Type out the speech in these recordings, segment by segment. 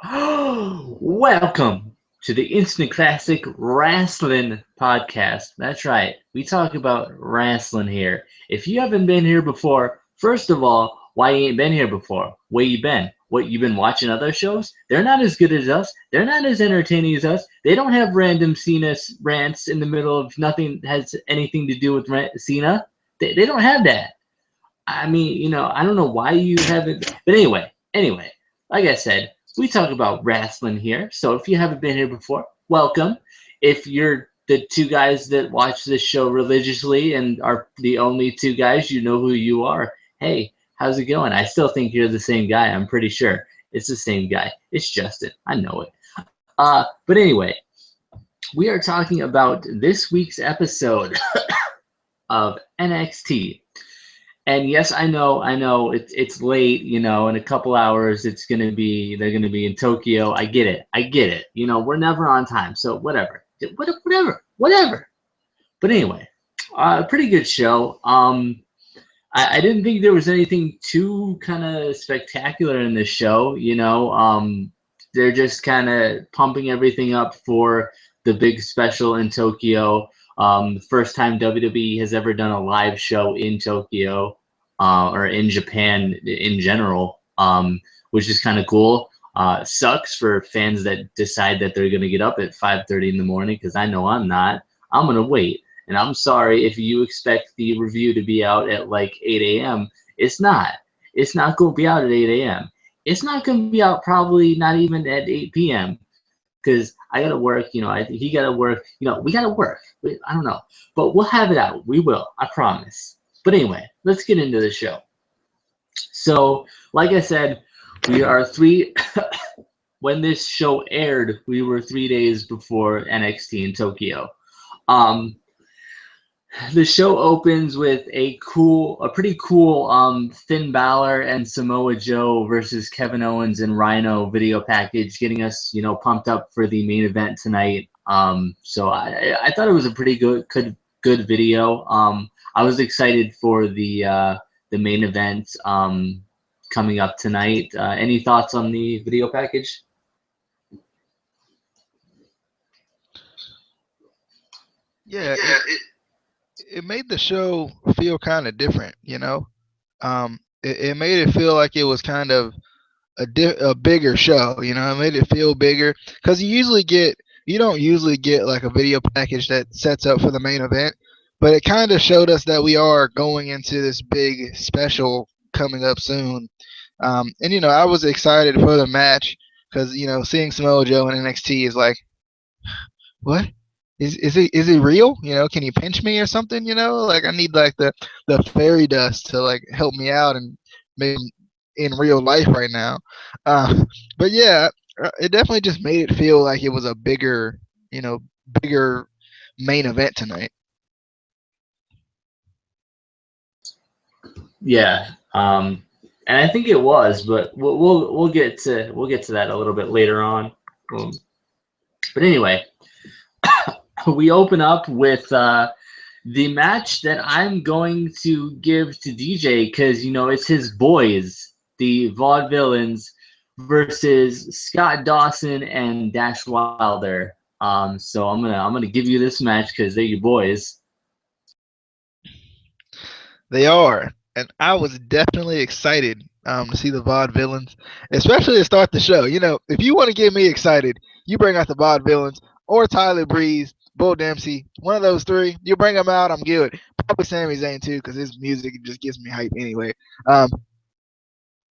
Welcome to the Instant Classic Wrestling Podcast. That's right, we talk about wrestling here. If you haven't been here before, first of all, why you ain't been here before? Where you been? What, you been watching other shows? They're not as good as us. They're not as entertaining as us. They don't have random Cena rants in the middle of nothing has anything to do with Cena. They don't have that. I mean, I don't know why you haven't. But anyway, like I said, we talk about wrestling here. So if you haven't been here before, welcome. If you're the two guys that watch this show religiously and are the only two guys, you know who you are. Hey, how's it going? I still think you're the same guy. I'm pretty sure it's the same guy. It's Justin. I know it. But anyway, we are talking about this week's episode of NXT. And yes, I know, it's late. In a couple hours, they're gonna be in Tokyo. I get it. We're never on time, so whatever. But anyway, pretty good show. I didn't think there was anything too kind of spectacular in this show. They're just kind of pumping everything up for the big special in Tokyo. The first time WWE has ever done a live show in Tokyo or in Japan in general, which is kind of cool. Sucks for fans that decide that they're going to get up at 5:30 in the morning, because I know I'm not. I'm going to wait. And I'm sorry if you expect the review to be out at like 8 a.m. It's not. It's not going to be out at 8 a.m. It's not going to be out probably not even at 8 p.m. because I gotta work. He gotta work. We gotta work. I don't know, but we'll have it out. We will. I promise. But anyway, let's get into the show. So, like I said, we are three. When this show aired, we were 3 days before NXT in Tokyo. Um, the show opens with a pretty cool Finn Balor and Samoa Joe versus Kevin Owens and Rhino video package, getting us pumped up for the main event tonight. So I thought it was a pretty good video. I was excited for the main event coming up tonight. Any thoughts on the video package? Yeah, it made the show feel kind of different, you know. It made it feel like it was kind of a bigger show, you know. It made it feel bigger because you don't usually get like a video package that sets up for the main event, but it kind of showed us that we are going into this big special coming up soon. And I was excited for the match because seeing Samoa Joe in NXT is like, what is it real? Can you pinch me or something? Like I need like the fairy dust to like help me out and maybe in real life right now. Uh, but yeah, it definitely just made it feel like it was a bigger main event tonight. Yeah. And I think it was, but we'll get to that a little bit later on. Um, but anyway, we open up with the match that I'm going to give to DJ because it's his boys, the Vaudevillains, versus Scott Dawson and Dash Wilder. So I'm gonna give you this match because they're your boys. They are, and I was definitely excited to see the Vaudevillains, especially to start the show. If you want to get me excited, you bring out the Vaudevillains or Tyler Breeze, Bull Dempsey, one of those three. You bring them out, I'm good. Probably Sami Zayn too, because his music just gives me hype anyway. Um,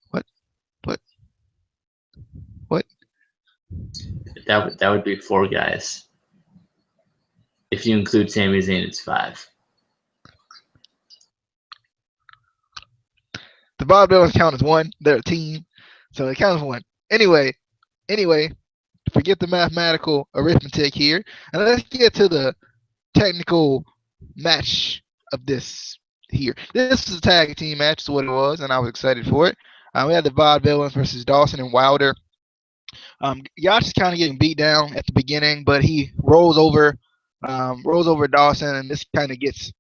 what, what, what? That would be four guys. If you include Sami Zayn, it's five. The Vaudevillains count as one. They're a team, so it counts as one. Anyway, forget the mathematical arithmetic here, and let's get to the technical match of this here. This is a tag team match, is what it was, and I was excited for it. We had the Vaudevillains versus Dawson and Wilder. Yacht is kind of getting beat down at the beginning, but he rolls over Dawson, and this kind of gets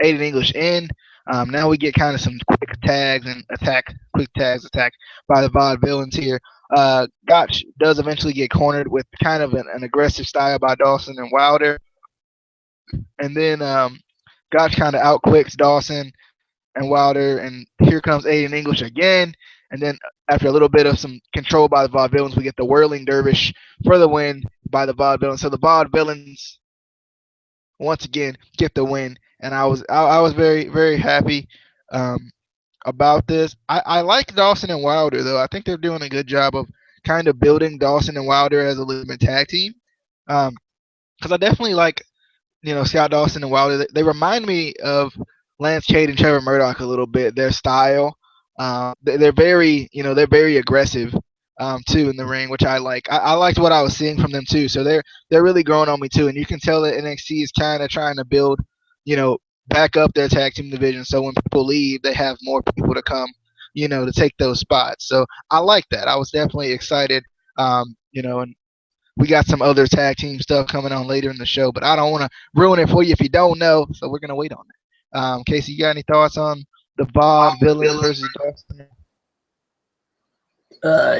Aiden English in. Now we get kind of some quick tags and quick tags attack by the Vaudevillains here. Gotch does eventually get cornered with kind of an aggressive style by Dawson and Wilder, and then Gotch kind of outquicks Dawson and Wilder, and here comes Aiden English again. And then after a little bit of some control by the Vaudevillains, we get the whirling dervish for the win by the Vaudevillains. So the Vaudevillains once again get the win, and I was very happy um, about this. I like Dawson and Wilder though. I think they're doing a good job of kind of building Dawson and Wilder as a legitimate tag team. Because I definitely like Scott Dawson and Wilder. They remind me of Lance Cade and Trevor Murdoch a little bit. Their style, they're very they're very aggressive too in the ring, which I like. I liked what I was seeing from them too. So they're really growing on me too, and you can tell that NXT is kind of trying to build back up their tag team division. So when people leave, they have more people to come to take those spots. So I like that. I was definitely excited. And we got some other tag team stuff coming on later in the show, but I don't want to ruin it for you if you don't know. So we're gonna wait on it. Casey, you got any thoughts on the Vaude villains versus Dawson?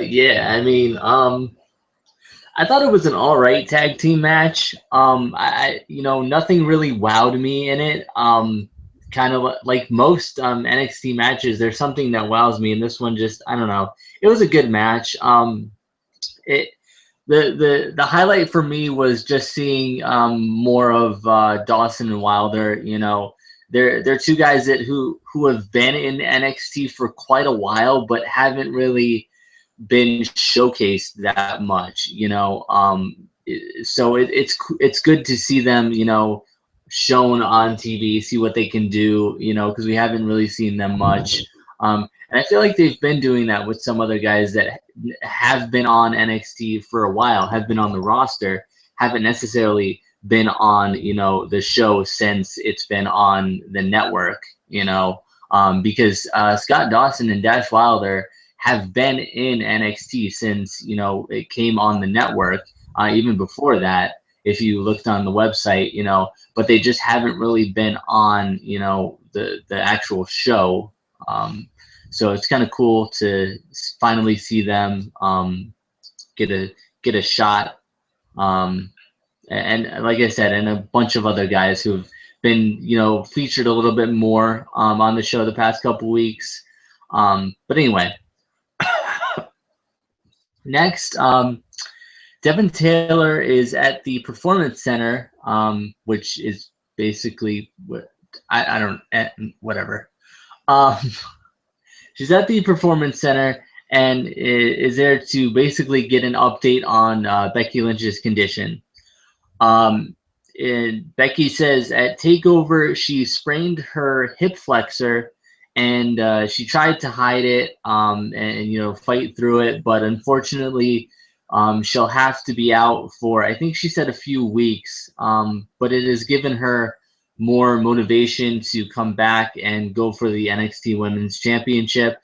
Yeah, I mean, I thought it was an all right tag team match. Nothing really wowed me in it. Kind of like most NXT matches, there's something that wows me, and this one just, I don't know. It was a good match. It the highlight for me was just seeing more of Dawson and Wilder. They're two guys who have been in NXT for quite a while, but haven't really been showcased that much. So it's good to see them, shown on TV, see what they can do. Because we haven't really seen them much. And I feel like they've been doing that with some other guys that have been on NXT for a while, have been on the roster, haven't necessarily been on, the show since it's been on the network, because Scott Dawson and Dash Wilder have been in NXT since, it came on the network, even before that, if you looked on the website, but they just haven't really been on, the actual show. So it's kind of cool to finally see them get a shot. And like I said, and a bunch of other guys who've been, featured a little bit more on the show the past couple weeks. But anyway, next, Devin Taylor is at the Performance Center, which is basically what I don't whatever. She's at the Performance Center and is there to basically get an update on Becky Lynch's condition. Becky says at TakeOver she sprained her hip flexor and she tried to hide it and fight through it, but unfortunately she'll have to be out for, I think she said, a few weeks. But it has given her more motivation to come back and go for the NXT Women's Championship.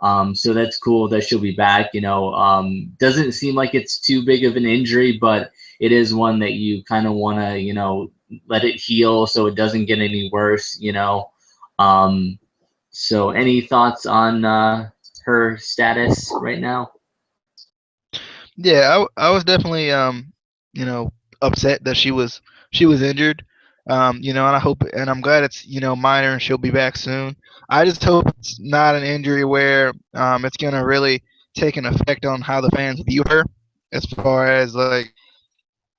So that's cool that she'll be back. Doesn't seem like it's too big of an injury, but it is one that you kind of want to, let it heal so it doesn't get any worse. So any thoughts on her status right now? Yeah, I was definitely upset that she was injured. And I hope, and I'm glad it's minor and she'll be back soon. I just hope it's not an injury where it's gonna really take an effect on how the fans view her, as far as like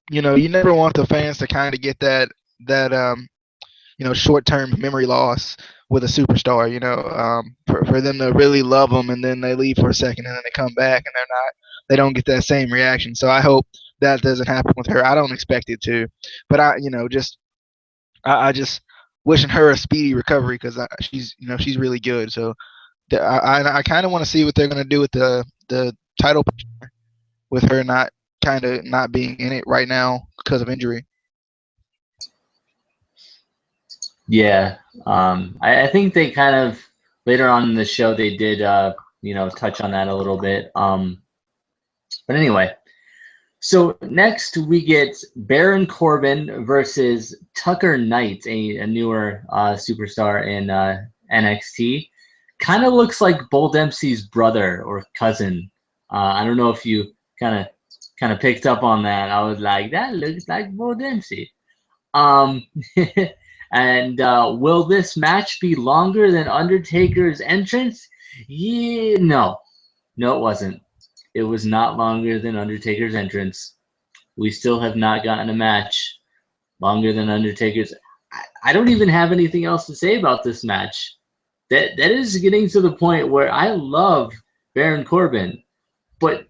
you never want the fans to kind of get that short-term memory loss with a superstar. For them to really love them and then they leave for a second and then they come back and they don't get that same reaction. So I hope that doesn't happen with her. I don't expect it to, but I just wishing her a speedy recovery because she's really good. So I kind of want to see what they're gonna do with the title picture with her not being in it right now because of injury. Yeah, I think they kind of later on in the show they did touch on that a little bit. But anyway, so next we get Baron Corbin versus Tucker Knight, a newer superstar in NXT. Kind of looks like Bull Dempsey's brother or cousin. I don't know if you kind of picked up on that. I was like, that looks like Bo Dempsey. Um, and will this match be longer than Undertaker's entrance? Yeah, no, it wasn't. It was not longer than Undertaker's entrance. We still have not gotten a match longer than Undertaker's. I don't even have anything else to say about this match. That is getting to the point where I love Baron Corbin, but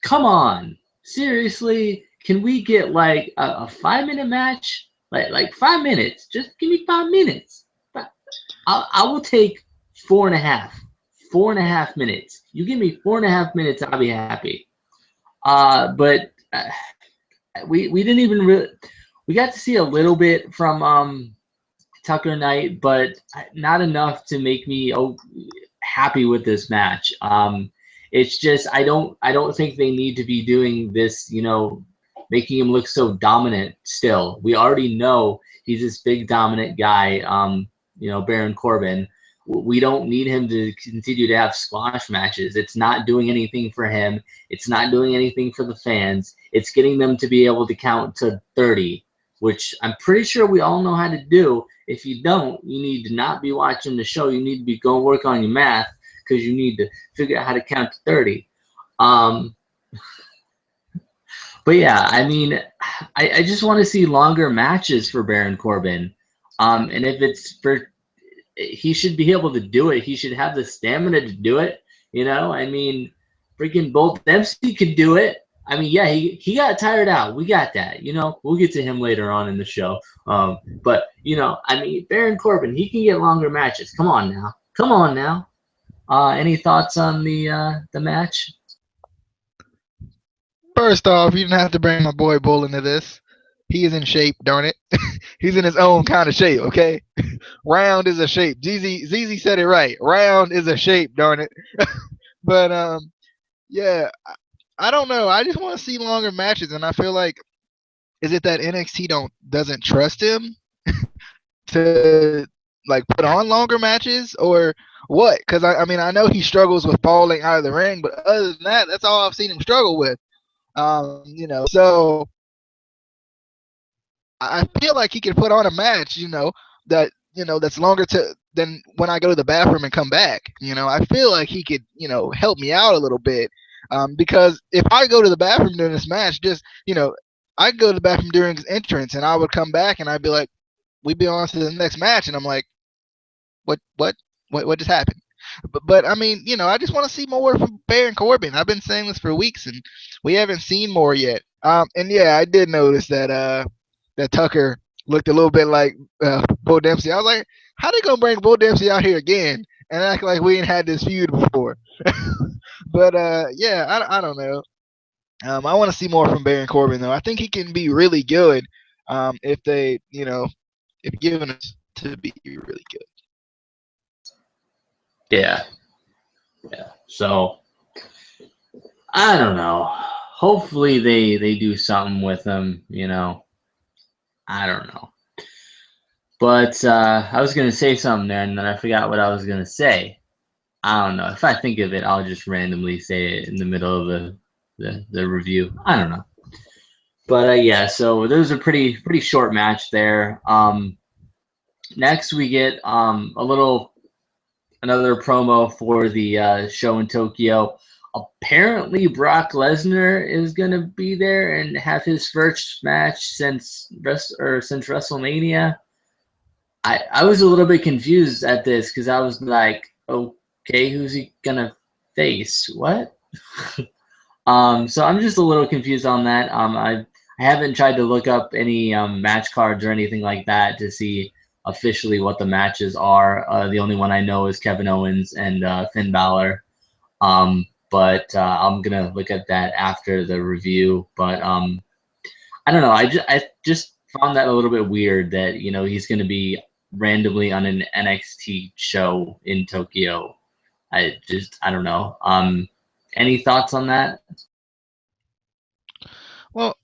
come on, seriously, can we get like a 5 minute match? Like 5 minutes? Just give me 5 minutes. I will take 4.5, 4.5 minutes. You give me 4.5 minutes, I'll be happy. But we didn't even really. We got to see a little bit from Tucker Knight, but not enough to make me happy with this match. It's just I don't think they need to be doing this, making him look so dominant still. We already know he's this big dominant guy, Baron Corbin. We don't need him to continue to have squash matches. It's not doing anything for him. It's not doing anything for the fans. It's getting them to be able to count to 30, which I'm pretty sure we all know how to do. If you don't, you need to not be watching the show. You need to be going work on your math because you need to figure out how to count to 30. But yeah, I mean, I just want to see longer matches for Baron Corbin. And if it's for, he should be able to do it. He should have the stamina to do it. I mean, freaking Bolt Dempsey could do it. I mean, yeah, he got tired out. We got that. We'll get to him later on in the show. But I mean, Baron Corbin, he can get longer matches. Come on now. Any thoughts on the match? First off, you didn't have to bring my boy Bull into this. He is in shape, darn it. He's in his own kind of shape, okay? Round is a shape. ZZ said it right. Round is a shape, darn it. But yeah, I don't know. I just want to see longer matches, and I feel like, is it that NXT doesn't trust him to like put on longer matches, or what? Because I mean, I know he struggles with falling out of the ring, but other than that, that's all I've seen him struggle with. So I feel like he could put on a match, that that's longer than when I go to the bathroom and come back. I feel like he could, help me out a little bit. Because if I go to the bathroom during this match, just I go to the bathroom during his entrance, and I would come back and I'd be like, we'd be on to the next match, and I'm like, what just happened? But I mean, I just want to see more from Baron Corbin. I've been saying this for weeks, and we haven't seen more yet. And yeah, I did notice that Tucker looked a little bit like Bo Dempsey. I was like, how they gonna bring Bo Dempsey out here again and act like we ain't had this feud before? But yeah, I don't know. I want to see more from Baron Corbin though. I think he can be really good if they, if given us to be really good. Yeah. So I don't know. Hopefully they do something with him. I don't know. But I was gonna say something there, and then I forgot what I was gonna say. I don't know. If I think of it, I'll just randomly say it in the middle of the review. I don't know. But yeah, so there was a pretty short match there. Next we get another promo for the show in Tokyo. Apparently, Brock Lesnar is gonna be there and have his first match since WrestleMania. I was a little bit confused at this because I was like, okay, who's he gonna face? What? So I'm just a little confused on that. I haven't tried to look up any match cards or anything like that to see officially what the matches are. The only one I know is Kevin Owens and Finn Balor. But I'm gonna look at that after the review. But I don't know. I just found that a little bit weird that he's gonna be randomly on an NXT show in Tokyo. I don't know. Any thoughts on that? Well,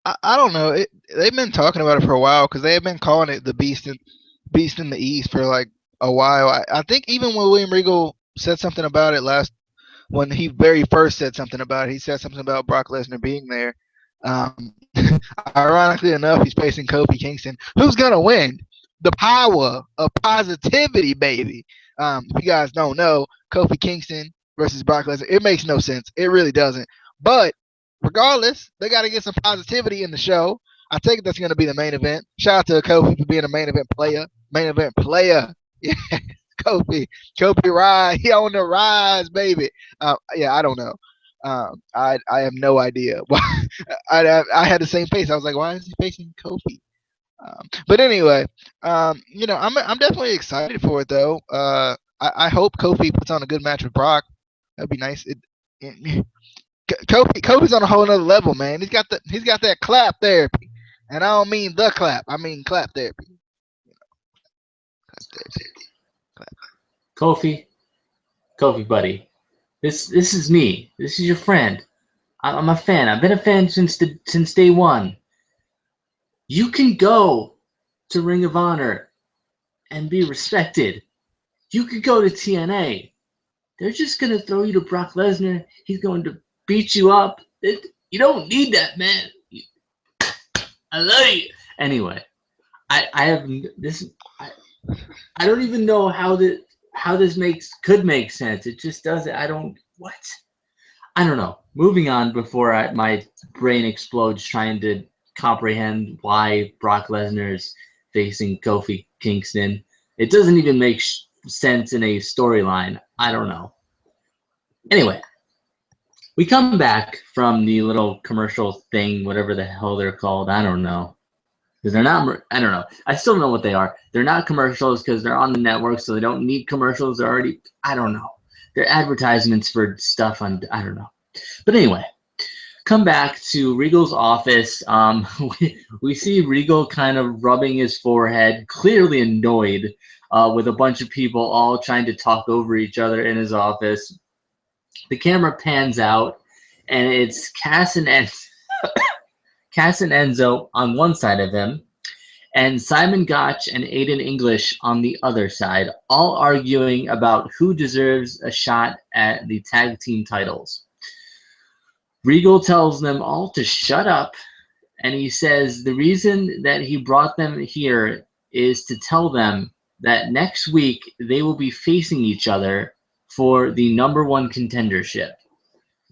I don't know. They've been talking about it for a while because they have been calling it the Beast in the East for like a while. I think even when William Regal said something about it when he very first said something about it. He said something about Brock Lesnar being there. Ironically enough, he's facing Kofi Kingston. Who's gonna win? The power of positivity, baby. If you guys don't know, Kofi Kingston versus Brock Lesnar, it makes no sense. It really doesn't. But regardless, they got to get some positivity in the show. I think that's going to be the main event. Shout out to Kofi for being a main event player. Main event player. Yeah, Kofi rise. He on the rise, baby. Yeah, I don't know. I have no idea. I had the same face. I was like, why is he facing Kofi? But anyway, I'm definitely excited for it though. I hope Kofi puts on a good match with Brock. That'd be nice. Kofi's on a whole nother level, man. He's got that clap therapy, and I don't mean the clap. I mean clap therapy. Clap therapy. Kofi, buddy. This is me. This is your friend. I'm a fan. I've been a fan since day one. You can go to Ring of Honor and be respected. You could go to TNA. They're just gonna throw you to Brock Lesnar. He's going to beat you up. You don't need that, man. I love you. Anyway, I have this. I don't even know how this could make sense. It just doesn't. I don't know. Moving on before my brain explodes trying to comprehend why Brock Lesnar is facing Kofi Kingston. It doesn't even make sense in a storyline. I don't know. Anyway, we come back from the little commercial thing, whatever the hell they're called. I don't know. Because they're not, I don't know. I still don't know what they are. They're not commercials because they're on the network, so they don't need commercials. They're already, I don't know. They're advertisements for stuff I don't know. But anyway, come back to Regal's office. We see Regal kind of rubbing his forehead, clearly annoyed with a bunch of people all trying to talk over each other in his office. The camera pans out, and it's Cass and Enzo on one side of him, and Simon Gotch and Aiden English on the other side, all arguing about who deserves a shot at the tag team titles. Regal tells them all to shut up, and he says the reason that he brought them here is to tell them that next week they will be facing each other for the #1 contendership.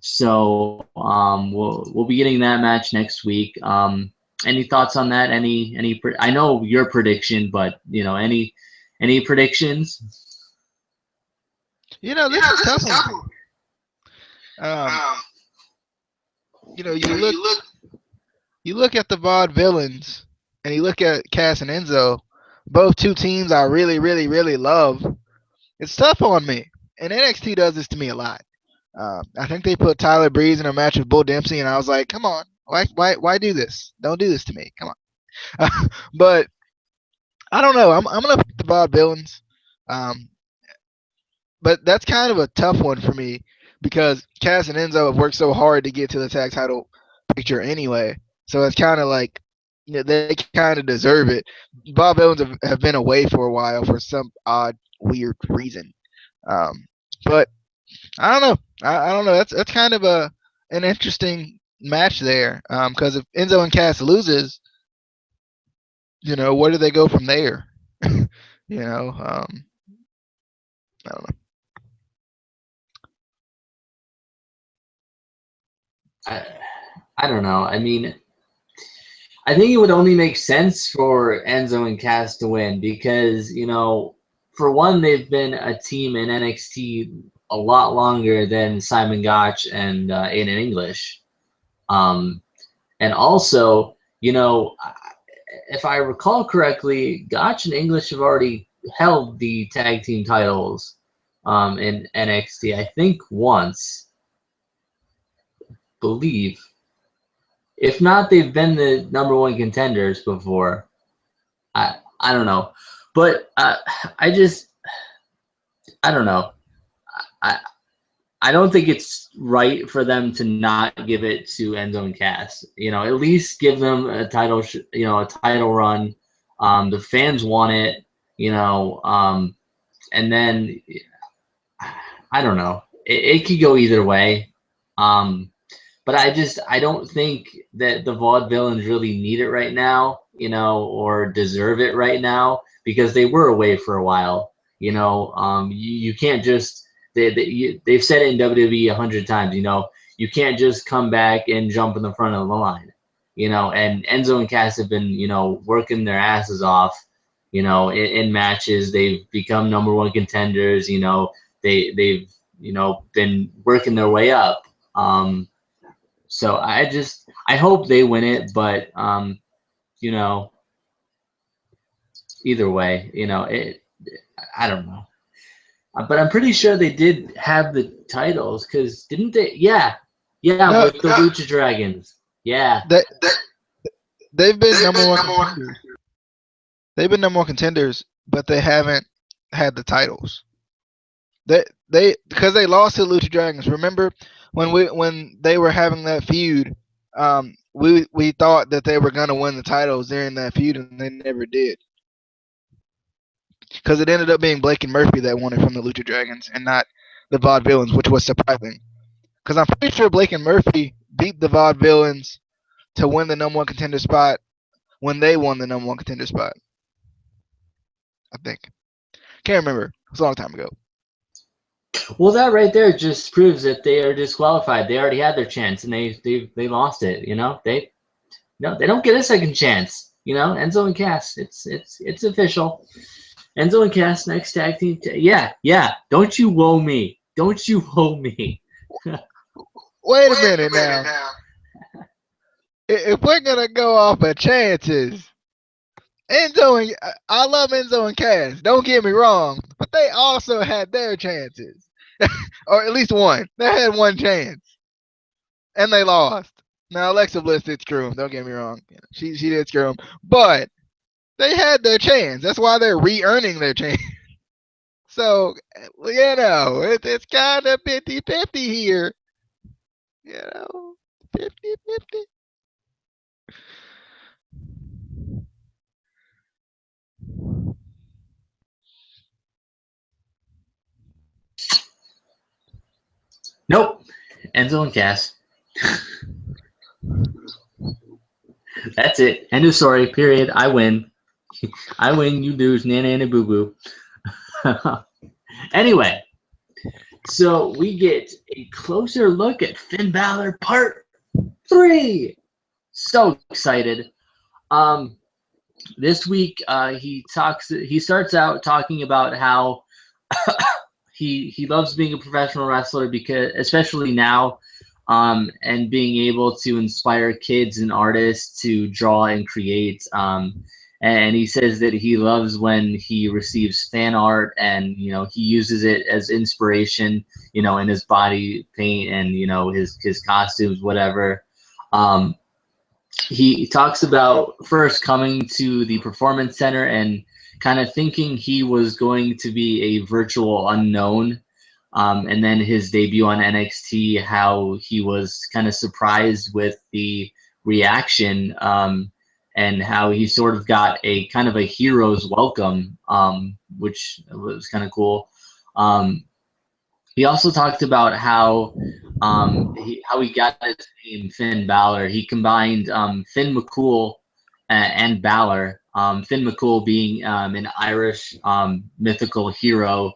So we'll be getting that match next week. Any thoughts on that? I know your prediction, but any predictions? This is tough one. You look at the Vaudevillains, and you look at Cass and Enzo, both two teams I really, really, really love. It's tough on me, and NXT does this to me a lot. I think they put Tyler Breeze in a match with Bull Dempsey, and I was like, come on, why do this? Don't do this to me. Come on. But I don't know. I'm gonna pick the Vaudevillains. But that's kind of a tough one for me because Cass and Enzo have worked so hard to get to the tag title picture anyway. So it's kind of like they kind of deserve it. Vaudevillains have been away for a while for some odd, weird reason. But I don't know. I don't know. That's kind of an interesting match there. Because if Enzo and Cass loses, where do they go from there? I don't know. I don't know. I mean, I think it would only make sense for Enzo and Cass to win because, for one, they've been a team in NXT a lot longer than Simon Gotch and Aiden English. And also, if I recall correctly, Gotch and English have already held the tag team titles in NXT, I think once. Believe. If not, they've been the #1 contenders before. I don't know. But I don't know. I don't think it's right for them to not give it to Enzo and Cass. At least give them a title, a title run. The fans want it, and then I don't know. it could go either way. But I don't think that the vaudevillains really need it right now, or deserve it right now, because they were away for a while. You can't just they've said it in WWE 100 times. You can't just come back and jump in the front of the line. And Enzo and Cass have been working their asses off. In matches, they've become number one contenders. They've been working their way up. So I hope they win it, but either way, I don't know. But I'm pretty sure they did have the titles, because didn't they? Yeah, No, with the Lucha Dragons. Yeah. They've been number one contenders. They've been number one contenders, but they haven't had the titles. Because they lost to Lucha Dragons. Remember when they were having that feud, we thought that they were gonna win the titles during that feud, and they never did. Because it ended up being Blake and Murphy that won it from the Lucha Dragons, and not the Vaudevillains, which was surprising. Because I'm pretty sure Blake and Murphy beat the Vaudevillains to win the number one contender spot when they won the number one contender spot. I think. Can't remember. It was a long time ago. Well, that right there just proves that they are disqualified. They already had their chance, and they lost it. They don't get a second chance. Enzo and Cass. It's official. Enzo and Cass next tag team. Yeah. Don't you woe me. Don't you woe me. Wait a minute now. If we're gonna go off of chances, I love Enzo and Cass. Don't get me wrong, but they also had their chances, or at least one. They had one chance, and they lost. Now Alexa Bliss did screw them. Don't get me wrong. She did screw them, but they had their chance. That's why they're re-earning their chance. So it's kind of 50-50 here. 50-50. Nope. Enzo and Cass. That's it. End of story. Period. I win. I win. You lose. Nana and boo boo. Anyway, so we get a closer look at Finn Balor Part 3. So excited. This week he starts out talking about how he loves being a professional wrestler, because especially now, and being able to inspire kids and artists to draw and create. And he says that he loves when he receives fan art, and he uses it as inspiration, in his body paint and his costumes, whatever. He talks about first coming to the Performance Center and kind of thinking he was going to be a virtual unknown. And then his debut on NXT, how he was kind of surprised with the reaction, and how he sort of got a kind of a hero's welcome, which was kind of cool. He also talked about how he got his name Finn Balor. He combined Finn McCool and Balor. Finn McCool being an Irish mythical hero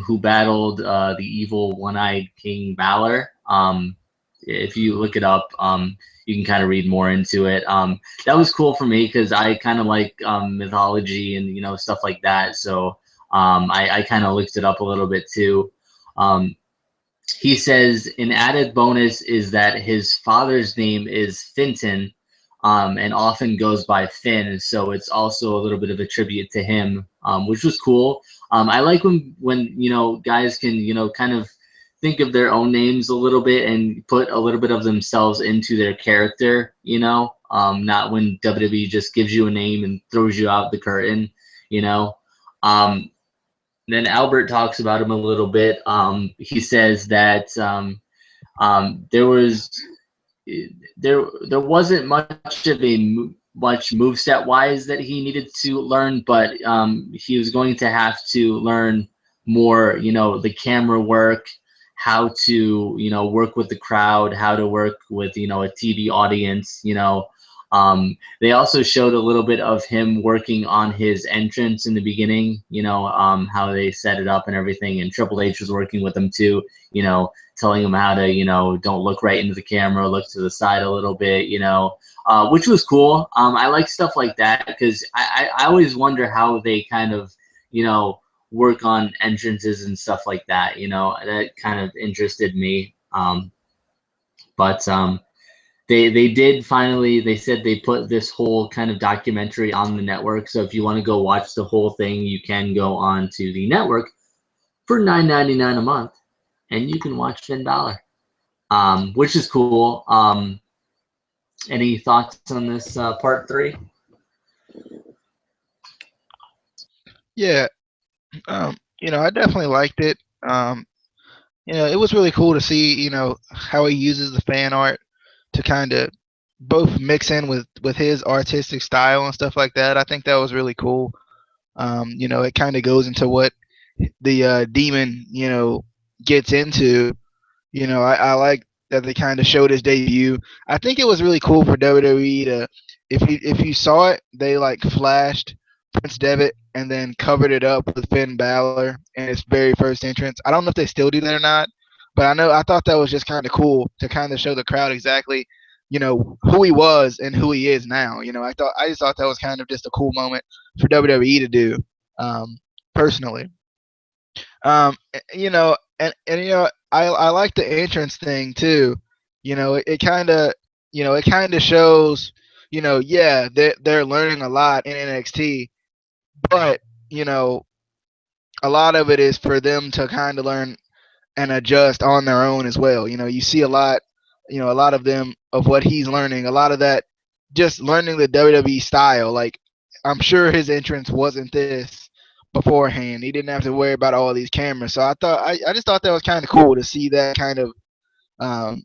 who battled the evil one-eyed King Balor. If you look it up, you can kind of read more into it. That was cool for me because I kind of like mythology and stuff like that. So I kind of looked it up a little bit too. He says an added bonus is that his father's name is Finton, and often goes by Finn, so it's also a little bit of a tribute to him, which was cool. I like when guys can kind of think of their own names a little bit and put a little bit of themselves into their character, not when WWE just gives you a name and throws you out the curtain, Then Albert talks about him a little bit. He says that there wasn't much of much moveset wise that he needed to learn, but he was going to have to learn more, the camera work, how to, you know, work with the crowd, how to work with, you know, a TV audience, you know. They also showed a little bit of him working on his entrance in the beginning, you know, how they set it up and everything. And Triple H was working with him too, you know, telling him how to, you know, don't look right into the camera, look to the side a little bit, you know, which was cool. I like stuff like that because I always wonder how they kind of, you know, work on entrances and stuff like that, you know, that kind of interested me. But they did finally, they said they put this whole kind of documentary on the network. So if you want to go watch the whole thing, you can go on to the network for $9.99 a month and you can watch Finn Balor, which is cool. Any thoughts on this part 3? Yeah, you know, I definitely liked it. You know, it was really cool to see, you know, how he uses the fan art to kind of both mix in with his artistic style and stuff like that. I think that was really cool. You know, it kind of goes into what the demon, you know, gets into. You know, I like that they kind of showed his debut. I think it was really cool for WWE to, if you saw it, they like flashed Prince Devitt and then covered it up with Finn Balor in his very first entrance. I don't know if they still do that or not, but I thought that was just kind of cool to kind of show the crowd exactly, you know, who he was and who he is now. You know, I just thought that was kind of just a cool moment for WWE to do, personally. You know, and you know, I like the entrance thing too. You know, it kind of, you know, it kind of shows, you know, yeah, they're learning a lot in NXT, but you know, a lot of it is for them to kind of learn and adjust on their own as well. You know, you see a lot, you know, a lot of them of what he's learning, a lot of that just learning the WWE style. Like, I'm sure his entrance wasn't this beforehand. He didn't have to worry about all these cameras. So I just thought that was kind of cool to see that kind of um,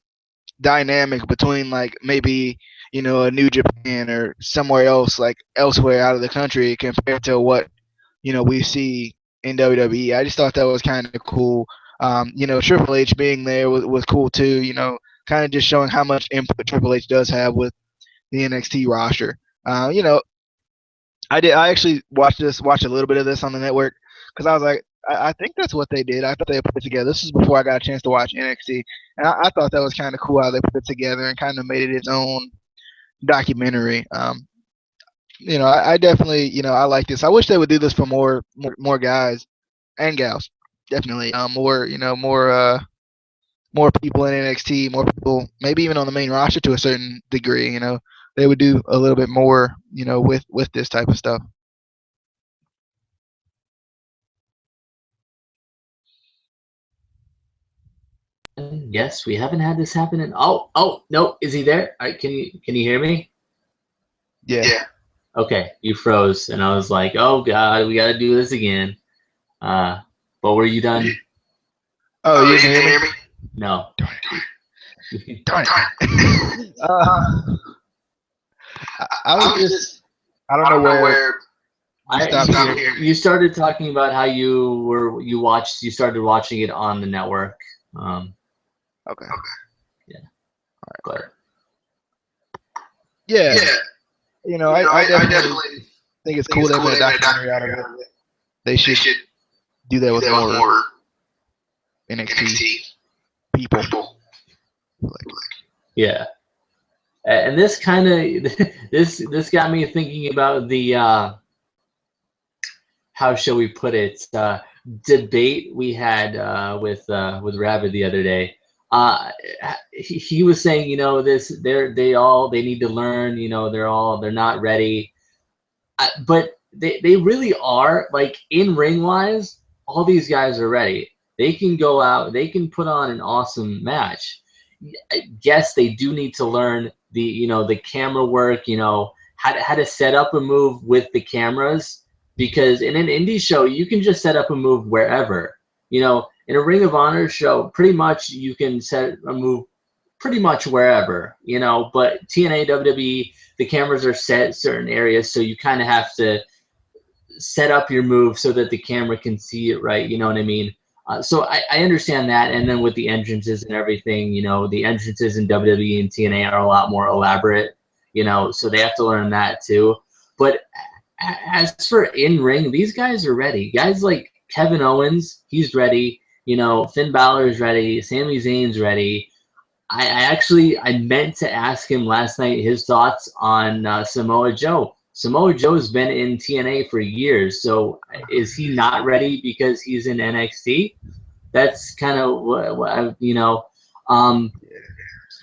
dynamic between like maybe, you know, a New Japan or somewhere else, like elsewhere out of the country compared to what, you know, we see in WWE. I just thought that was kind of cool. You know, Triple H being there was cool too. You know, kind of just showing how much input Triple H does have with the NXT roster. You know, I actually watched a little bit of this on the network because I was like, I think that's what they did. I thought they put it together. This is before I got a chance to watch NXT, and I thought that was kind of cool how they put it together and kind of made it its own documentary. You know, I definitely, you know, I like this. I wish they would do this for more guys and gals. Definitely, more, you know, more people in NXT, more people, maybe even on the main roster to a certain degree. You know, they would do a little bit more, you know, with this type of stuff. Yes, we haven't had this happen in. Oh no, is he there? All right, can you hear me? Yeah. Yeah. Okay, you froze, and I was like, oh god, we got to do this again. But were you done? Oh, you can hear me? No. Darn it. I was just, I don't know where you stopped here. You started talking about how you started watching it on the network. Okay. Yeah. All right. Yeah. You know, I definitely think it's cool they made a documentary out of it. They should do that with more NXT people. Yeah. And this kind of this got me thinking about the how shall we put it, debate we had with Rabbit the other day. He was saying, you know, they need to learn, you know, they're not ready, but they really are. Like, in ring wise, all these guys are ready. They can go out, they can put on an awesome match. Yes, they do need to learn the camera work, how to set up a move with the cameras, because in an indie show you can just set up a move wherever. In a Ring of Honor show, pretty much you can set a move pretty much wherever, but TNA, WWE, the cameras are set certain areas, so you kind of have to set up your move so that the camera can see it right, you know what I mean? So I understand that, and then with the entrances and everything, the entrances in WWE and TNA are a lot more elaborate, so they have to learn that too. But as for in-ring, these guys are ready. Guys like Kevin Owens, he's ready. Finn Balor is ready. Sami Zayn's ready. I meant to ask him last night his thoughts on Samoa Joe. Samoa Joe's been in TNA for years, so is he not ready because he's in NXT? That's kind of what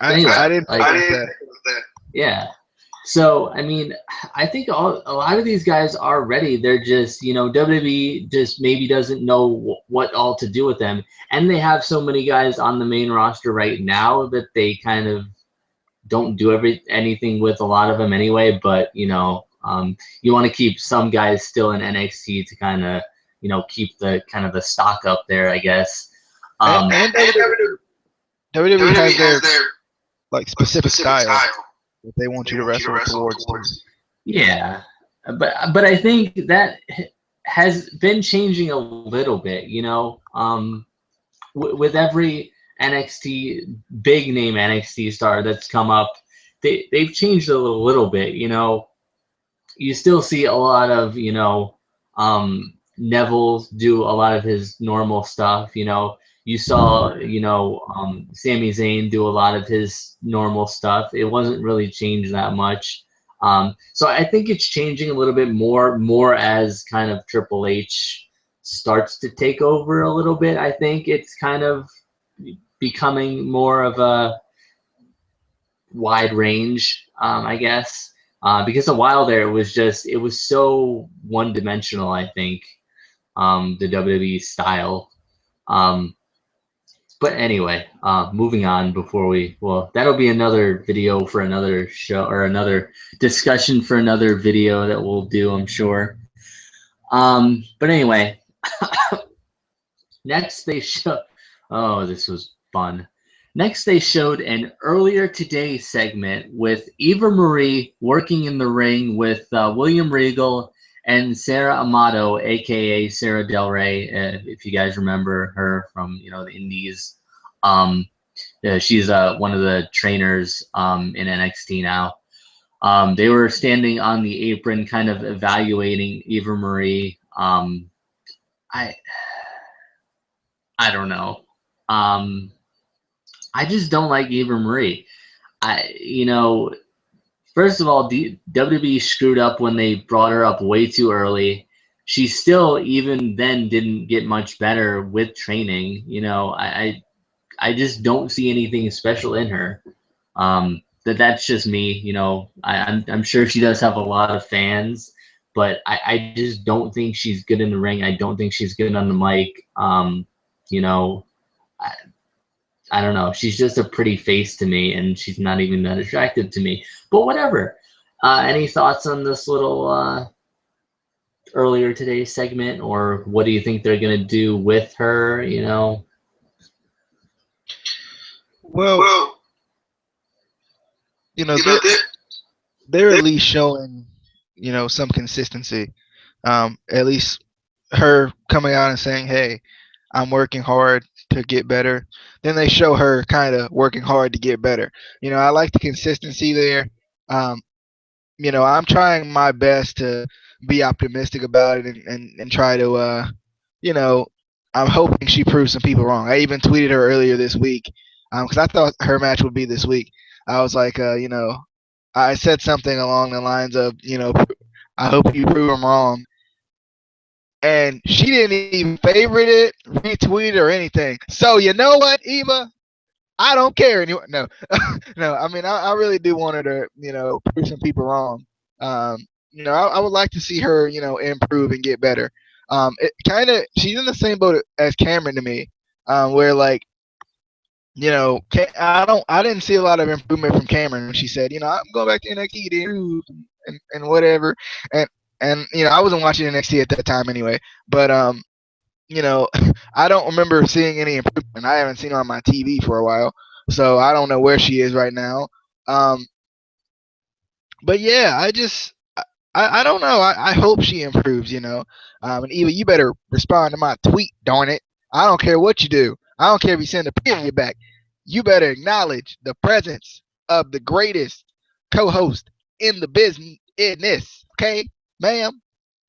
anyway, I didn't think that. Yeah. So I think a lot of these guys are ready. They're just WWE just maybe doesn't know what all to do with them, and they have so many guys on the main roster right now that they kind of don't do anything with a lot of them anyway. But you want to keep some guys still in NXT to kind of keep the kind of the stock up there, I guess. And WWE has their like specific style that they want you to wrestle towards. Yeah, but I think that has been changing a little bit. With every big name NXT star that's come up, they've changed a little bit. You still see a lot of Neville do a lot of his normal stuff. You saw Sami Zayn do a lot of his normal stuff. It wasn't really changed that much. So I think it's changing a little bit more as kind of Triple H starts to take over a little bit. I think it's kind of becoming more of a wide range, I guess. Because a while there it was so one-dimensional, I think, the WWE style. But anyway, moving on that'll be another video for another show, or another discussion for another video that we'll do, I'm sure. But anyway, next they show. Oh, this was fun. Next, they showed an earlier today segment with Eva Marie working in the ring with William Regal and Sarah Amato, aka Sarah Del Rey, if you guys remember her from the Indies. She's one of the trainers in NXT now. They were standing on the apron, kind of evaluating Eva Marie. I don't know. I just don't like Eva Marie. First of all, WWE screwed up when they brought her up way too early. She still, even then, didn't get much better with training. I just don't see anything special in her. That's just me. I'm sure she does have a lot of fans, but I just don't think she's good in the ring. I don't think she's good on the mic. I don't know. She's just a pretty face to me, and she's not even that attractive to me. But whatever. Any thoughts on this little earlier today segment, or what do you think they're gonna do with her? Well, they're at least showing some consistency. At least her coming out and saying, "Hey, I'm working hard to get better." Then they show her kind of working hard to get better. I like the consistency there. I'm trying my best to be optimistic about it and try to, I'm hoping she proves some people wrong. I even tweeted her earlier this week because I thought her match would be this week. I was like, I said something along the lines of, I hope you prove them wrong. And she didn't even favorite it, retweet it, or anything. So you know what, Eva? I don't care anymore. No, no. I mean, I really do want her to, prove some people wrong. I would like to see her, improve and get better. She's in the same boat as Cameron to me, where like, I didn't see a lot of improvement from Cameron when she said, I'm going back to NXT to improve and whatever. And I wasn't watching NXT at that time anyway, but I don't remember seeing any improvement. I haven't seen her on my TV for a while, so I don't know where she is right now. But yeah, I don't know. I hope she improves. And Eva, you better respond to my tweet, darn it. I don't care what you do. I don't care if you send a period back. You better acknowledge the presence of the greatest co-host in the business. Okay, ma'am,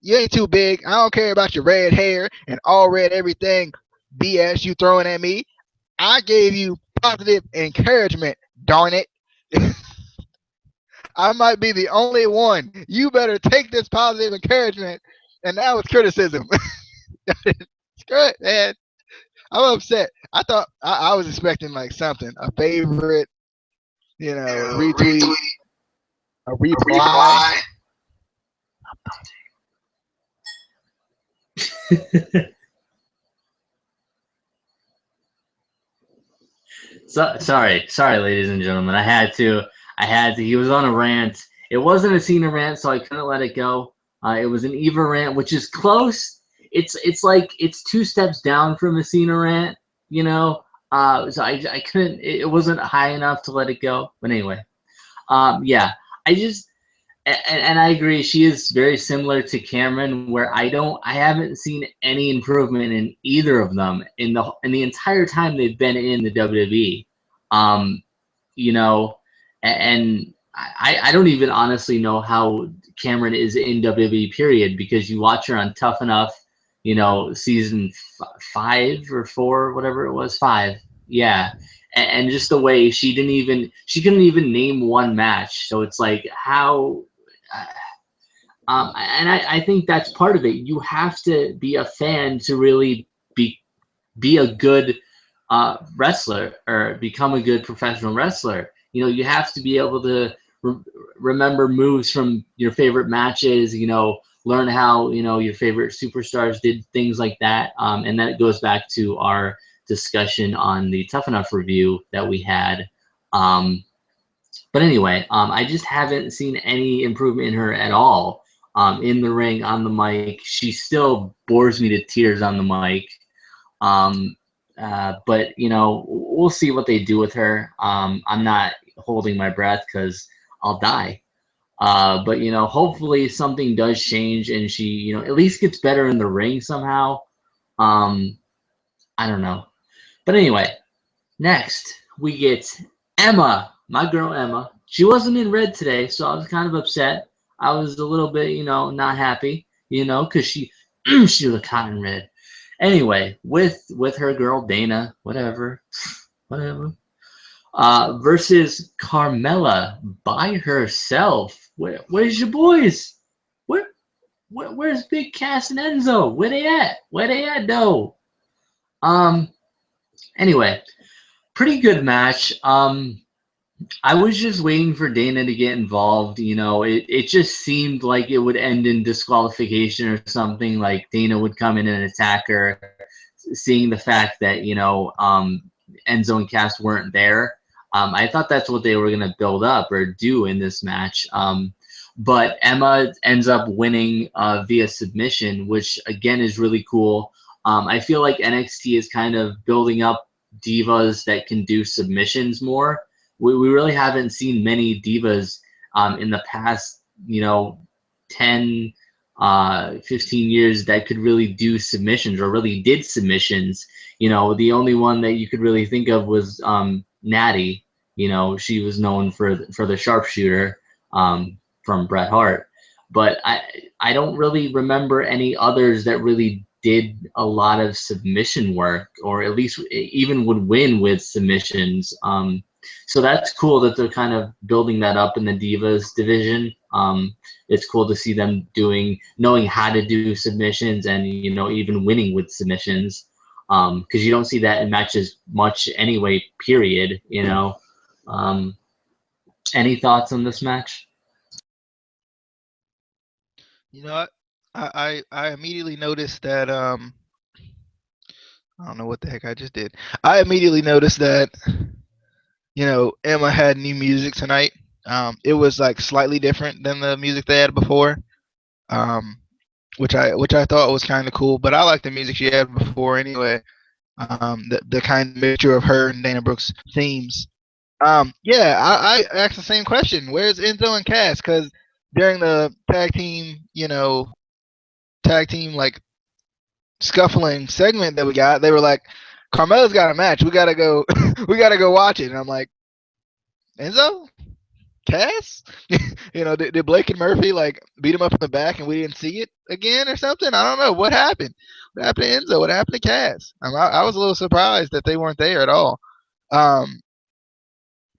you ain't too big. I don't care about your red hair and all red everything BS you throwing at me. I gave you positive encouragement. Darn it. I might be the only one. You better take this positive encouragement. And now it's criticism. Screw it, man. I'm upset. I thought I was expecting like something, a favorite, retweet, a reply. Sorry, ladies and gentlemen. I had to. He was on a rant. It wasn't a Cena rant, so I couldn't let it go. It was an Eva rant, which is close. It's like it's 2 steps down from a Cena rant, you know. So I couldn't. It wasn't high enough to let it go. But anyway, yeah. I just and I agree. She is very similar to Cameron, where I haven't seen any improvement in either of them in the entire time they've been in the WWE. Um, you know, and I don't even honestly know how Cameron is in WWE period, because you watch her on Tough Enough, season 5 or 4, whatever it was, 5, yeah, and just the way she couldn't even name one match, so it's like how. And I think that's part of it. You have to be a fan to really be a good wrestler or become a good professional wrestler. You have to be able to remember moves from your favorite matches. Learn how your favorite superstars did things like that. And that goes back to our discussion on the Tough Enough review that we had. But anyway, I just haven't seen any improvement in her at all. In the ring, on the mic, she still bores me to tears on the mic. But we'll see what they do with her. I'm not holding my breath because I'll die. But hopefully something does change and she at least gets better in the ring somehow. I don't know. But anyway, next we get Emma, my girl Emma. She wasn't in red today, so I was kind of upset. I was a little bit, not happy, because she was hot in red. Anyway, with her girl Dana, whatever, versus Carmella by herself. Where's your boys? Where's Big Cass and Enzo? Where they at? Where they at though? Anyway, pretty good match. I was just waiting for Dana to get involved. It just seemed like it would end in disqualification or something. Like Dana would come in and attack her, seeing the fact that Enzo and Cass weren't there. I thought that's what they were gonna build up or do in this match. But Emma ends up winning via submission, which again is really cool. I feel like NXT is kind of building up divas that can do submissions more. We really haven't seen many divas in the past, 10, 15 years that could really do submissions or really did submissions. The only one that you could really think of was Natty. She was known for the sharpshooter from Bret Hart. But I don't really remember any others that really did a lot of submission work, or at least even would win with submissions. So that's cool that they're kind of building that up in the Divas division. It's cool to see them knowing how to do submissions and, even winning with submissions. Because you don't see that in matches much anyway, period, Any thoughts on this match? I immediately noticed that I don't know what the heck I just did. I immediately noticed that Emma had new music tonight. It was like slightly different than the music they had before, which I thought was kind of cool. But I like the music she had before anyway. The kind of mixture of her and Dana Brooks' themes. Yeah, I asked the same question. Where's Enzo and Cass? Because during the tag team like scuffling segment that we got, they were like, Carmella's got a match. We gotta go. We gotta go watch it. And I'm like, Enzo, Cass, did Blake and Murphy like beat him up in the back and we didn't see it again or something? I don't know what happened. What happened to Enzo? What happened to Cass? I was a little surprised that they weren't there at all. Um,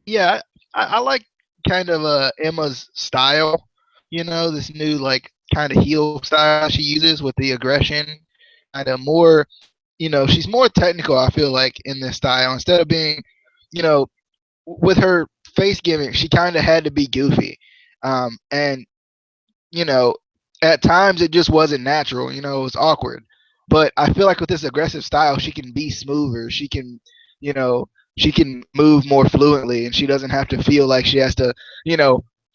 yeah, I like kind of Emma's style. This new like kind of heel style she uses with the aggression, kind of more. She's more technical. I feel like in this style instead of being, you know, with her face gimmick, she kind of had to be goofy, and you know, at times it just wasn't natural. It was awkward. But I feel like with this aggressive style, she can be smoother. You know, she can move more fluently, and she doesn't have to feel like she has to,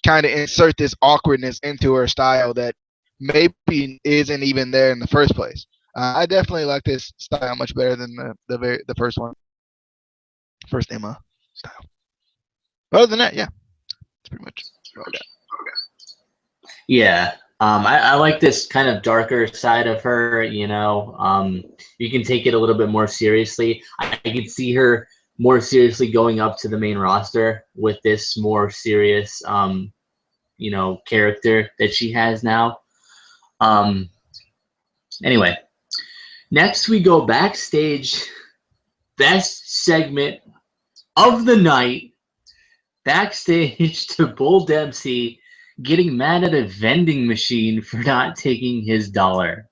kind of insert this awkwardness into her style that maybe isn't even there in the first place. I definitely like this style much better than the first one, first Emma style. Other than that, yeah, that's pretty much all I got. Yeah. I like this kind of darker side of her, you can take it a little bit more seriously. I can see her more seriously going up to the main roster with this more serious, character that she has now. Anyway, next we go backstage. Best segment of the night. Backstage to Bull Dempsey getting mad at a vending machine for not taking his dollar.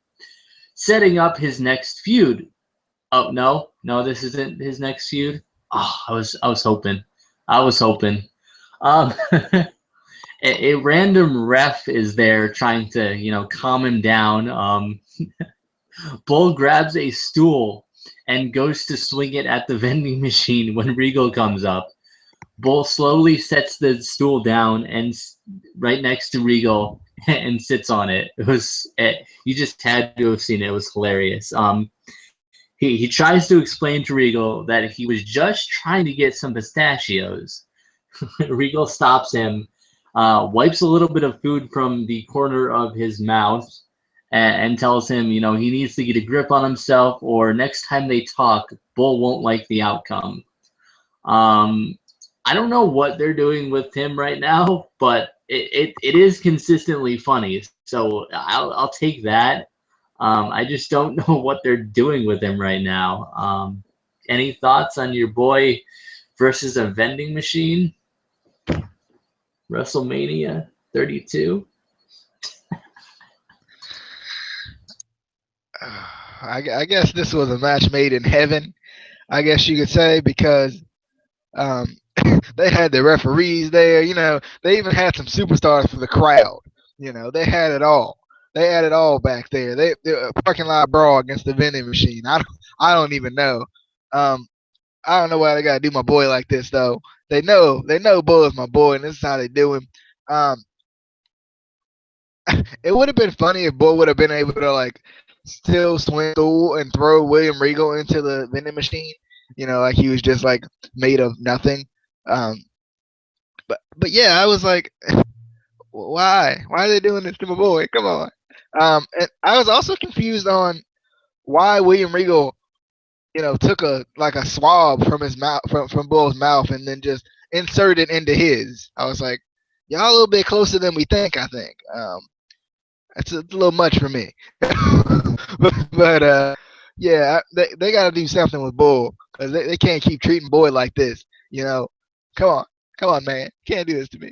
Setting up his next feud. Oh, no, this isn't his next feud. Oh, I was hoping. A random ref is there trying to, calm him down. Bull grabs a stool and goes to swing it at the vending machine when Regal comes up. Bull slowly sets the stool down and right next to Regal and sits on it. You just had to have seen it. It was hilarious. He tries to explain to Regal that he was just trying to get some pistachios. Regal stops him, wipes a little bit of food from the corner of his mouth, and tells him, he needs to get a grip on himself, or next time they talk, Bull won't like the outcome. I don't know what they're doing with him right now, but it is consistently funny. So I'll take that. I just don't know what they're doing with him right now. Any thoughts on your boy versus a vending machine? WrestleMania 32? I guess this was a match made in heaven, I guess you could say, because um, they had the referees there. They even had some superstars for the crowd. They had it all. They had it all back there. They a parking lot brawl against the vending machine. I don't even know. Um, I don't know why they gotta do my boy like this though. They know Bull is my boy, and this is how they do him. Um, it would have been funny if Bull would have been able to like still swing through and throw William Regal into the vending machine. Like he was just like made of nothing. Um, but yeah, I was like, why? Why are they doing this to my boy? Come on. And I was also confused on why William Regal, took a swab from his mouth from Bull's mouth and then just inserted into his. I was like, y'all a little bit closer than we think. I think. That's a little much for me. but yeah, they got to do something with Bull because they can't keep treating Boy like this. Come on, man, you can't do this to me.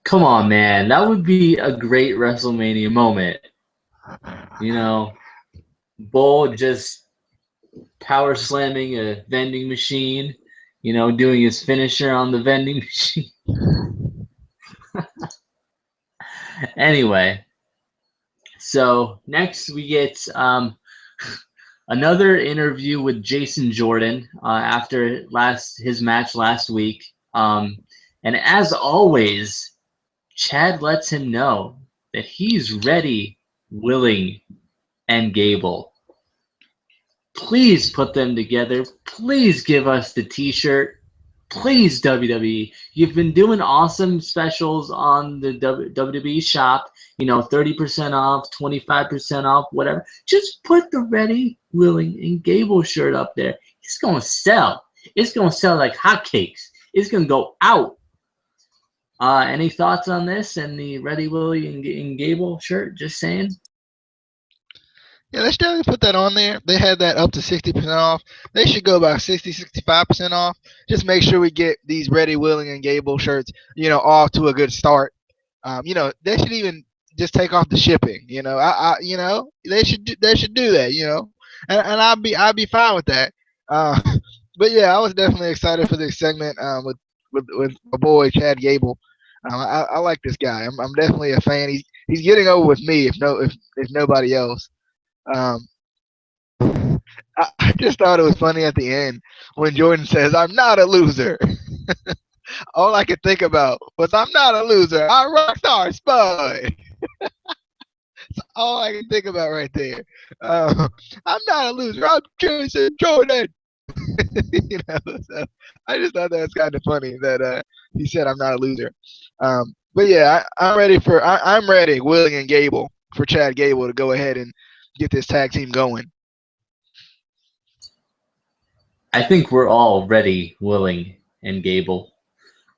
Come on, man. That would be a great WrestleMania moment. Bull just power slamming a vending machine, doing his finisher on the vending machine. Anyway, so next we get another interview with Jason Jordan after his match last week. And as always, Chad lets him know that he's ready, willing, and Gable. Please put them together. Please give us the t-shirt. Please, WWE. You've been doing awesome specials on the WWE shop. 30% off, 25% off, whatever. Just put the Ready, Willing, and Gable shirt up there. It's going to sell. It's going to sell like hotcakes. It's going to go out. Any thoughts on this and the Ready, Willie, and Gable shirt? Just saying. Yeah, they should definitely put that on there. They had that up to 60% off. They should go about 65% off. Just make sure we get these Ready, Willing, and Gable shirts, off to a good start. They should even just take off the shipping. They should do that. And I'd be fine with that. Uh, but yeah, I was definitely excited for this segment with my boy Chad Gable. I like this guy. I'm definitely a fan. He's getting over with me if nobody else. Um, I just thought it was funny at the end when Jordan says, "I'm not a loser." All I could think about was, "I'm not a loser. I'm Rockstar Spud." That's all I can think about right there. I'm not a loser. I'm Jason Jordan. So I just thought that was kind of funny that he said, "I'm not a loser." But yeah, I'm ready, Willing and Gable, for Chad Gable to go ahead and get this tag team going. I think we're all ready, willing, and Gable.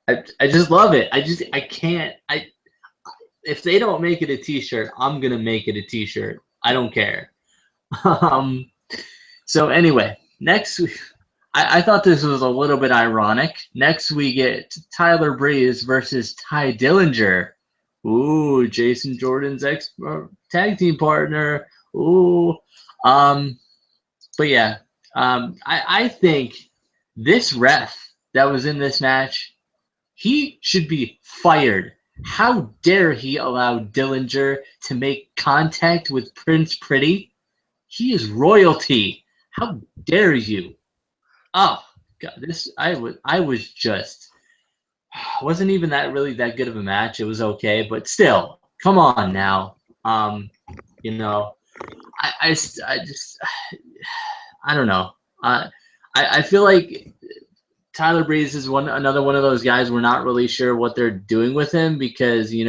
I just love it. I can't. If they don't make it a T-shirt, I'm gonna make it a T-shirt. I don't care. Um, so anyway, next week, I thought this was a little bit ironic. Next we get Tyler Breeze versus Ty Dillinger. Ooh, Jason Jordan's ex tag team partner. Ooh, but yeah, I think this ref that was in this match, he should be fired. How dare he allow Dillinger to make contact with Prince Pretty? He is royalty. How dare you? Oh God, I was just wasn't even that good of a match. It was okay, but still, come on now. I just I don't know. I feel like Tyler Breeze is another one of those guys we're not really sure what they're doing with him because he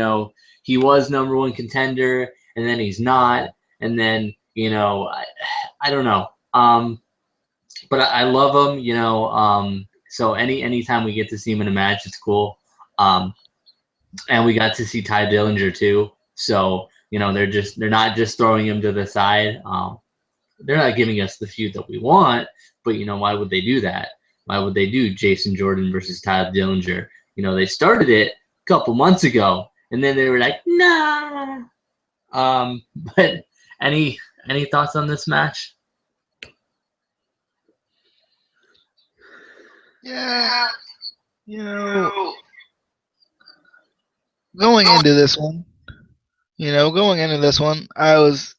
was number one contender and then he's not, and then I don't know. But I love him. So anytime we get to see him in a match, it's cool. And we got to see Ty Dillinger too. So they're not just throwing him to the side. They're not giving us the feud that we want, but why would they do that? Why would they do Jason Jordan versus Ty Dillinger? They started it a couple months ago, and then they were like, nah. But any thoughts on this match? Yeah, going into this one, I was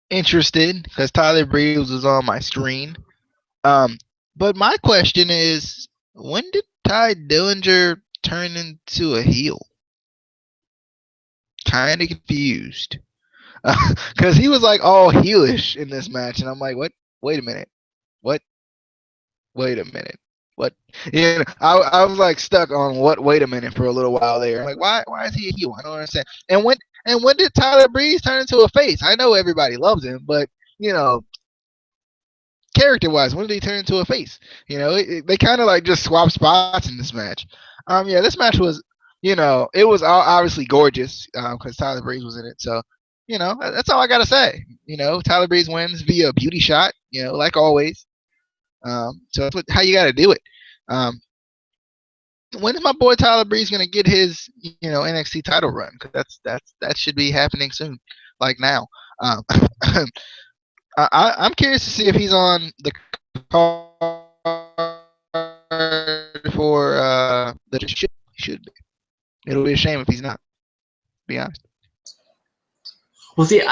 interested because Tyler Breeze was on my screen. But my question is, when did Ty Dillinger turn into a heel? Kind of confused. Because he was like all heelish in this match, and I'm like, what? Wait a minute. What? Wait a minute. What? I was like stuck on what? Wait a minute for a little while there. I'm like, why is he a heel? I don't understand. And when did Tyler Breeze turn into a face? I know everybody loves him, but character-wise, when did he turn into a face? They kind of like just swapped spots in this match. Yeah, this match was, it was obviously gorgeous because Tyler Breeze was in it. So, that's all I gotta say. Tyler Breeze wins via beauty shot, like always. So that's how you gotta do it. When is my boy Tyler Breeze gonna get his, NXT title run? Because that should be happening soon, like now. I'm curious to see if he's on the card for the should be. It'll be a shame if he's not. To be honest. Well, see,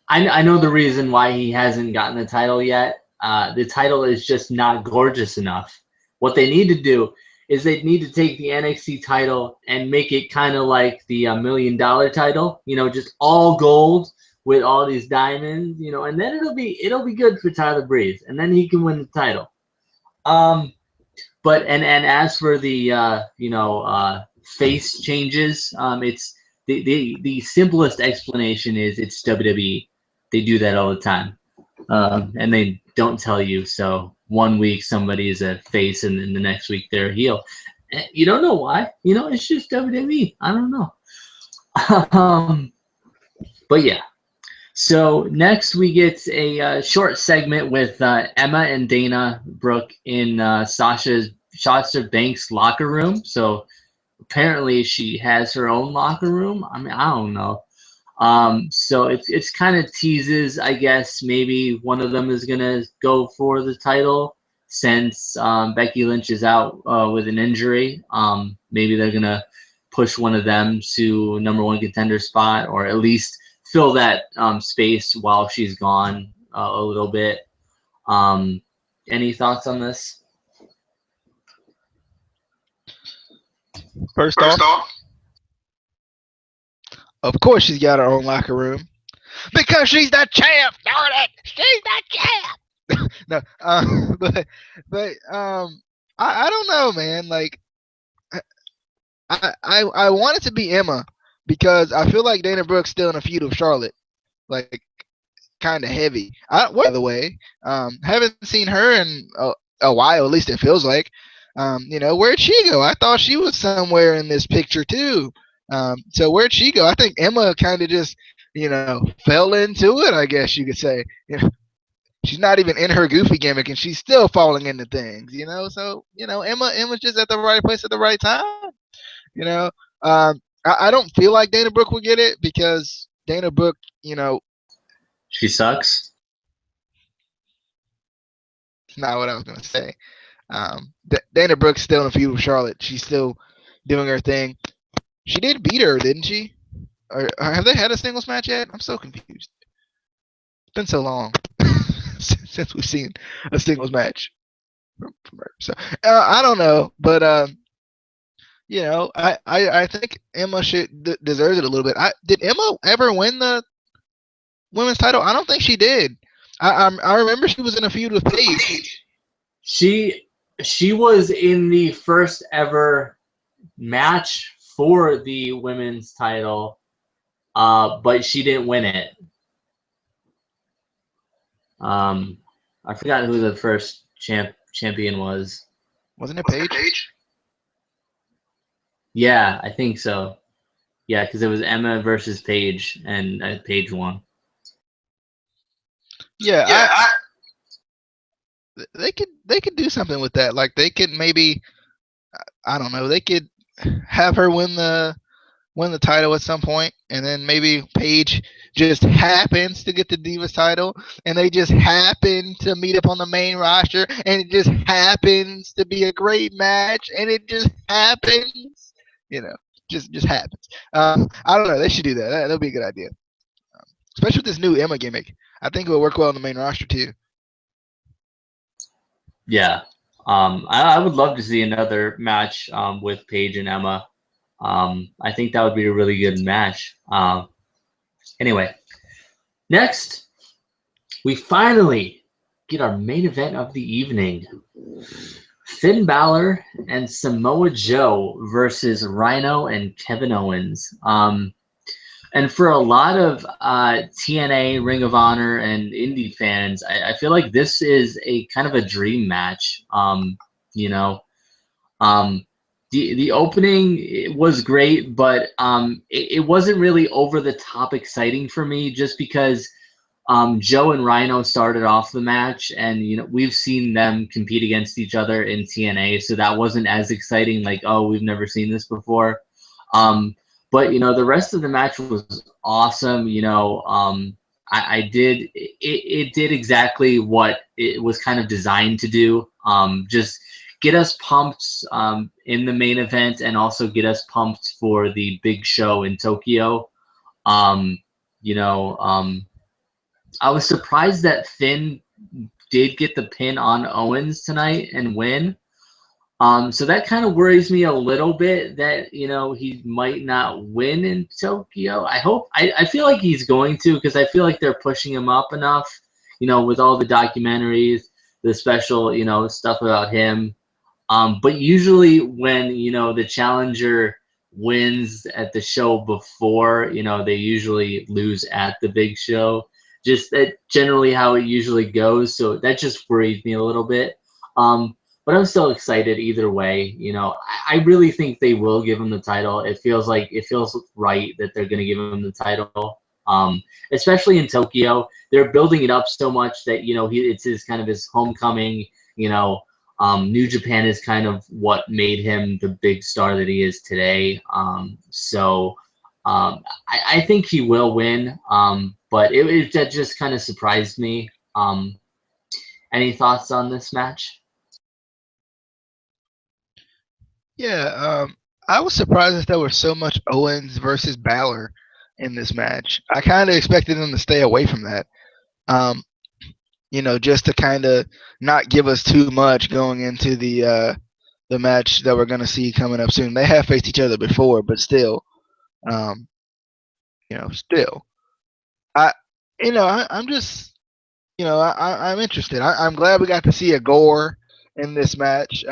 I know the reason why he hasn't gotten the title yet. The title is just not gorgeous enough. What they need to do is they need to take the NXT title and make it kind of like the $1 million title. Just all gold with all these diamonds. And then it'll be good for Tyler Breeze, and then he can win the title. But as for the face changes, it's the simplest explanation is it's WWE. They do that all the time, and they don't tell you. So one week somebody is a face, and then the next week they're a heel. You don't know why. It's just WWE. I don't know. But yeah. So next we get a short segment with Emma and Dana Brooke in Sasha Banks' locker room. So apparently she has her own locker room. I mean, I don't know. So it's kind of teases, I guess, maybe one of them is gonna go for the title since Becky Lynch is out with an injury. Maybe they're gonna push one of them to #1 contender spot, or at least fill that space while she's gone a little bit. Any thoughts on this? First off, of course she's got her own locker room because she's the champ. Darn it, she's the champ. No, but I don't know, man. Like, I want it to be Emma because I feel like Dana Brooke's still in a feud with Charlotte, like kind of heavy. By the way, haven't seen her in a while. At least it feels like. Where'd she go? I thought she was somewhere in this picture too. So where'd she go? I think Emma kind of just, fell into it, I guess you could say. She's not even in her goofy gimmick, and she's still falling into things, So, Emma's just at the right place at the right time. I don't feel like Dana Brooke will get it because Dana Brooke, she sucks. It's not what I was gonna say. Dana Brooke's still in a feud with Charlotte. She's still doing her thing. She did beat her, didn't she? Or have they had a singles match yet? I'm so confused. It's been so long since we've seen a singles match from her. So I don't know, but I think Emma deserves it a little bit. Did Emma ever win the women's title? I don't think she did. I remember she was in a feud with Paige. She was in the first ever match for the women's title, but she didn't win it. I forgot who the first champion was. Wasn't it Paige? Yeah, I think so. Yeah, because it was Emma versus Paige, and Paige won. Yeah, they could do something with that. Like they could maybe, I don't know, they could have her win the title at some point, and then maybe Paige just happens to get the Divas title, and they just happen to meet up on the main roster, and it just happens to be a great match, and it just happens, just happens. I don't know. They should do that. That'll be a good idea, especially with this new Emma gimmick. I think it will work well on the main roster too. Yeah, I would love to see another match with Paige and Emma. I think that would be a really good match. Anyway, next, we finally get our main event of the evening. Finn Balor and Samoa Joe versus Rhino and Kevin Owens. And for a lot of TNA, Ring of Honor, and indie fans, I feel like this is a kind of a dream match. The opening was great, but it wasn't really over the top exciting for me, just because Joe and Rhino started off the match, and we've seen them compete against each other in TNA, so that wasn't as exciting. Like, oh, we've never seen this before. But the rest of the match was awesome. I did it did exactly what it was kind of designed to do. Just get us pumped in the main event, and also get us pumped for the big show in Tokyo. I was surprised that Finn did get the pin on Owens tonight and win. So that kind of worries me a little bit that, he might not win in Tokyo. I feel like he's going to, because I feel like they're pushing him up enough, with all the documentaries, the special, stuff about him. But usually when, the challenger wins at the show before, they usually lose at the big show. Just that generally how it usually goes. So that just worries me a little bit. But I'm still excited either way. I really think they will give him the title. It feels right that they're going to give him the title. Especially in Tokyo, they're building it up so much that it's his kind of his homecoming. New Japan is kind of what made him the big star that he is today. I think he will win. But that just kind of surprised me. Any thoughts on this match? Yeah, I was surprised that there was so much Owens versus Balor in this match. I kind of expected them to stay away from that. Just to kind of not give us too much going into the match that we're going to see coming up soon. They have faced each other before, but still, still, I'm just, I'm interested. I'm glad we got to see a gore in this match.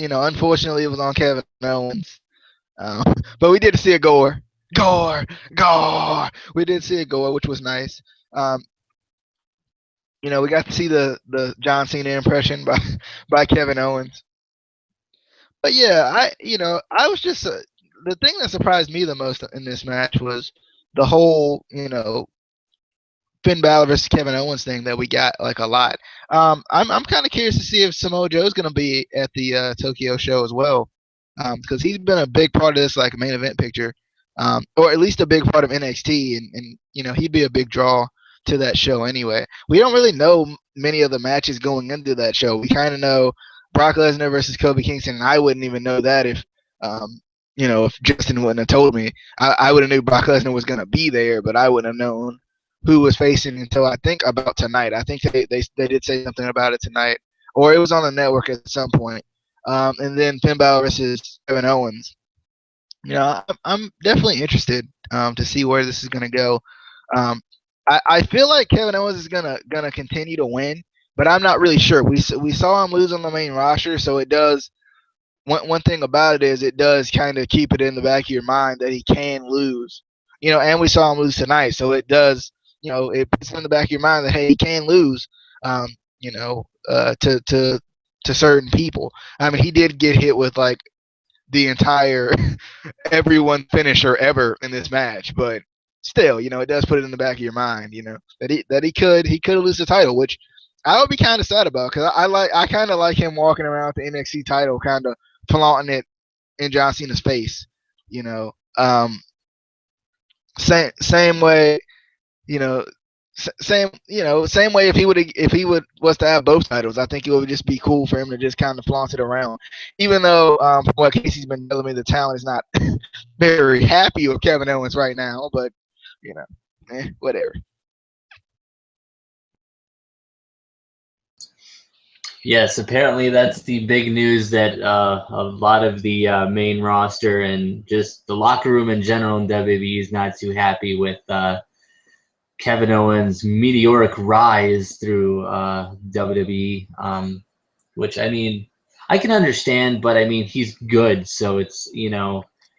Unfortunately, it was on Kevin Owens, but we did see a gore. We did see a gore, which was nice. We got to see the John Cena impression by Kevin Owens. But yeah, I was just the thing that surprised me the most in this match was the whole, Finn Balor versus Kevin Owens thing that we got like a lot. I'm kind of curious to see if Samoa Joe's going to be at the Tokyo show as well, because he's been a big part of this like main event picture, or at least a big part of NXT, and he'd be a big draw to that show anyway. We don't really know many of the matches going into that show. We kind of know Brock Lesnar versus Kofi Kingston, and I wouldn't even know that if Justin wouldn't have told me. I would have knew Brock Lesnar was going to be there, but I wouldn't have known who was facing until I think about tonight. I think they did say something about it tonight, or it was on the network at some point. And then Finn Balor versus Kevin Owens. I'm definitely interested to see where this is going to go. I feel like Kevin Owens is gonna continue to win, but I'm not really sure. We saw him lose on the main roster, so it does. One thing about it is it does kind of keep it in the back of your mind that he can lose. And we saw him lose tonight, so it does. It puts in the back of your mind that hey, he can lose. To certain people. I mean, he did get hit with like the entire everyone finisher ever in this match, but still, it does put it in the back of your mind, that he could lose the title, which I would be kind of sad about because I kind of like him walking around with the NXT title, kind of flaunting it in John Cena's face, same way, same way if he was to have both titles, I think it would just be cool for him to just kind of flaunt it around. Even though from what Casey's been telling me, the talent is not very happy with Kevin Owens right now, but whatever. Yes, apparently that's the big news that a lot of the main roster and just the locker room in general in WWE is not too happy with Kevin Owens' meteoric rise through WWE, which I mean, I can understand, but I mean, he's good, so it's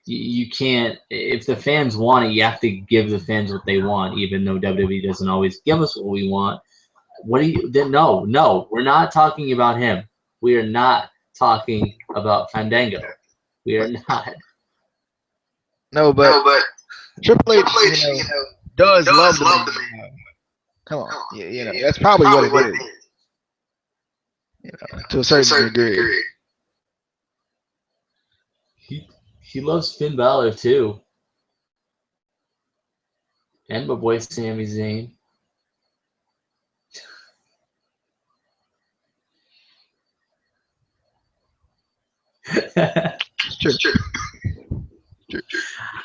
you can't. If the fans want it, you have to give the fans what they want, even though WWE doesn't always give us what we want. What do you? No, we're not talking about him. We are not talking about Fandango. We are not. No, but Triple H, does love the man. Come on, that's probably what it is. To a certain degree. He loves Finn Balor too, and my boy Sami Zayn. True.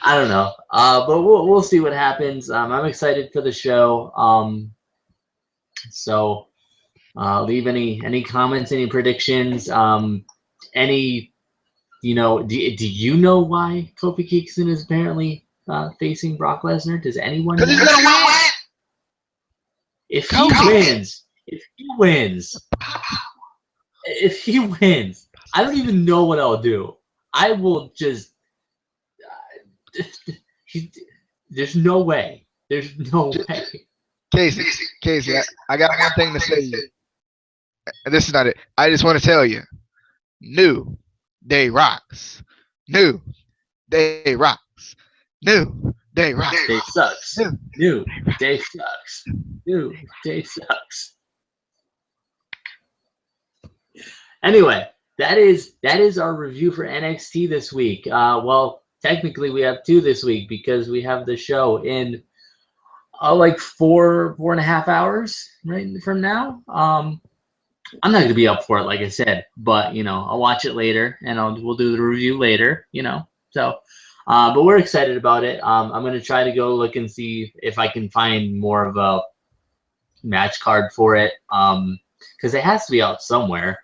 I don't know, but we'll see what happens. I'm excited for the show. So leave any comments, any predictions, any do you know why Kofi Kingston is apparently facing Brock Lesnar? Does anyone know? Because he's gonna win. If he wins, I don't even know what I'll do. I will just. There's no way. There's no way. Casey, I got one thing to say to you. And this is not it. I just want to tell you. New Day rocks. New Day rocks. New Day rocks. Day sucks. New Day sucks. New Day sucks. Anyway, that is our review for NXT this week. Well, technically we have 2 this week because we have the show in like 4.5 hours right from now. I'm not gonna be up for it, like I said, but I'll watch it later and we'll do the review later. So, but we're excited about it. I'm gonna try to go look and see if I can find more of a match card for it. Because it has to be out somewhere.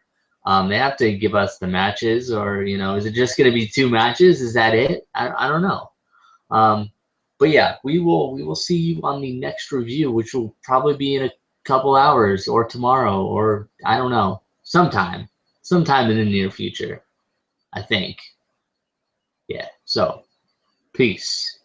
They have to give us the matches, or is it just gonna be 2 matches? Is that it? I don't know. But yeah, we will see you on the next review, which will probably be in a couple hours or tomorrow, or I don't know, sometime in the near future, I think. Yeah, so peace.